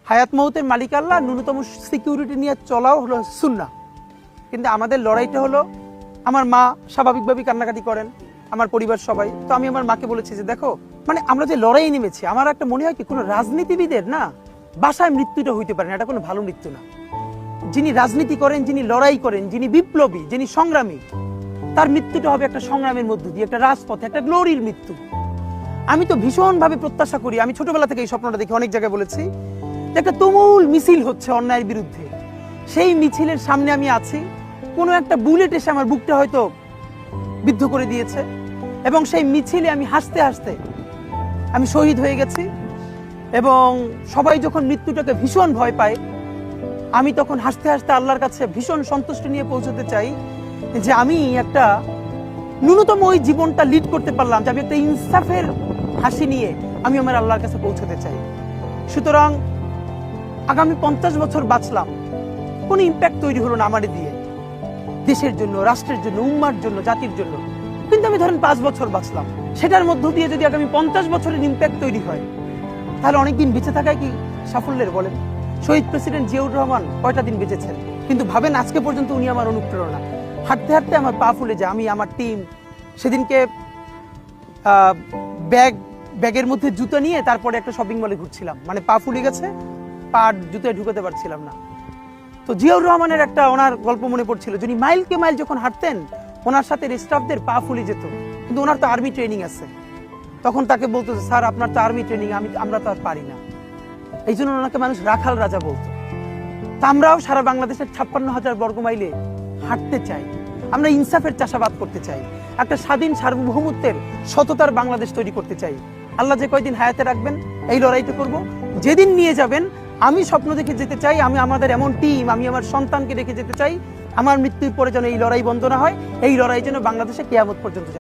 হায়াত মৌতের মালিক আল্লাহ, ন্যূনতম সিকিউরিটি নিয়ে চলাও হলো সুন্নাহ। কিন্তু আমাদের লড়াইটা হলো, আমার মা স্বাভাবিকভাবেই কান্নাকাটি করেন, আমার পরিবার সবাই। তো আমি আমার মাকে বলেছি যে দেখো, মানে আমরা যে লড়াই নেমেছি, আমার একটা মনে হয় কি, কোনো রাজনীতিবিদের না বাসায় মৃত্যুটা হইতে পারে না, এটা কোনো ভালো মৃত্যু না। যিনি রাজনীতি করেন, যিনি লড়াই করেন, যিনি বিপ্লবী, যিনি সংগ্রামী, তার মৃত্যুটা হবে একটা সংগ্রামের মধ্য দিয়ে, একটা রাজপথে, একটা গ্লোরির মৃত্যু। আমি তো ভীষণভাবে প্রত্যাশা করি, আমি ছোটবেলা থেকে এই স্বপ্নটা দেখি, অনেক জায়গায় বলেছি, যে একটা তুমুল মিছিল হচ্ছে অন্যায়ের বিরুদ্ধে, সেই মিছিলের সামনে আমি আছি, কোনো একটা বুলেট এসে আমার বুকটা হয়তো বিদ্ধ করে দিয়েছে, এবং সেই মিছিলে আমি হাসতে হাসতে আমি শহীদ হয়ে গেছি। এবং সবাই যখন মৃত্যুটাকে ভীষণ ভয় পায়, আমি তখন হাসতে হাসতে আল্লাহর কাছে ভীষণ সন্তুষ্টি নিয়ে পৌঁছতে চাই যে আমি একটা ন্যূনতম ওই জীবনটা লিড করতে পারলাম, যে আমি একটা ইনসাফের হাসি নিয়ে আমি আমার আল্লাহর কাছে পৌঁছতে চাই। সুতরাং আগামী 50 বছর বাঁচলাম, কোনো ইম্প্যাক্ট তৈরি হলো না আমার দিয়ে, দেশের জন্য, রাষ্ট্রের জন্য, উম্মার জন্য, জাতির জন্য। কিন্তু আমি ধরেন 5 বছর বাঁচলাম, সেটার মধ্য দিয়ে যদি আগামী 50 বছরের ইম্প্যাক্ট তৈরি হয়, তাহলে অনেকদিন বেঁচে থাকায় কি সাফল্যের বলেন? শহীদ প্রেসিডেন্ট জিয়াউর রহমান কয়টা দিন বেঁচেছেন, কিন্তু ভাবেন আজকে পর্যন্ত উনি আমার অনুপ্রেরণা। হাঁটতে হাঁটতে আমার পা ফুলে যায়, আমি, আমার টিম সেদিনকে ব্যাগের মধ্যে জুতো নিয়ে তারপরে একটা শপিং মলে ঘুরছিলাম, মানে পা ফুলে গেছে, পা জুতোয় ঢুকাতে পারছিলাম না। তো জিয়াউর রহমানের একটা ওনার গল্প মনে পড়ছিল, যিনি মাইলকে মাইল যখন হাঁটতেন, ওনার সাথে স্টাফদের পা ফুলে যেত, কিন্তু ওনার তো আর্মি ট্রেনিং আছে। তখন তাকে বলতো, স্যার আপনার তো আর্মি ট্রেনিং, আমরা তো আর পারি না। এই জন্য ওনাকে মানুষ রাখাল রাজা বলতো। তা আমরাও সারা বাংলাদেশের 56,000 বর্গ মাইলে হাঁটতে চাই, আমরা ইনসাফের চাষাবাদ করতে চাই, একটা স্বাধীন সার্বভৌমত্বের সততার বাংলাদেশ তৈরি করতে চাই। আল্লাহ যে কয়দিন হায়াতে রাখবেন, এই লড়াইটা করব। যেদিন নিয়ে যাবেন, আমি স্বপ্ন দেখে যেতে চাই, আমি আমাদের এমন টিম, আমি আমার সন্তানকে রেখে যেতে চাই, আমার মৃত্যুর পরে যেন এই লড়াই বন্ধ না হয়, এই লড়াই যেন বাংলাদেশে কিয়ামত পর্যন্ত যায়।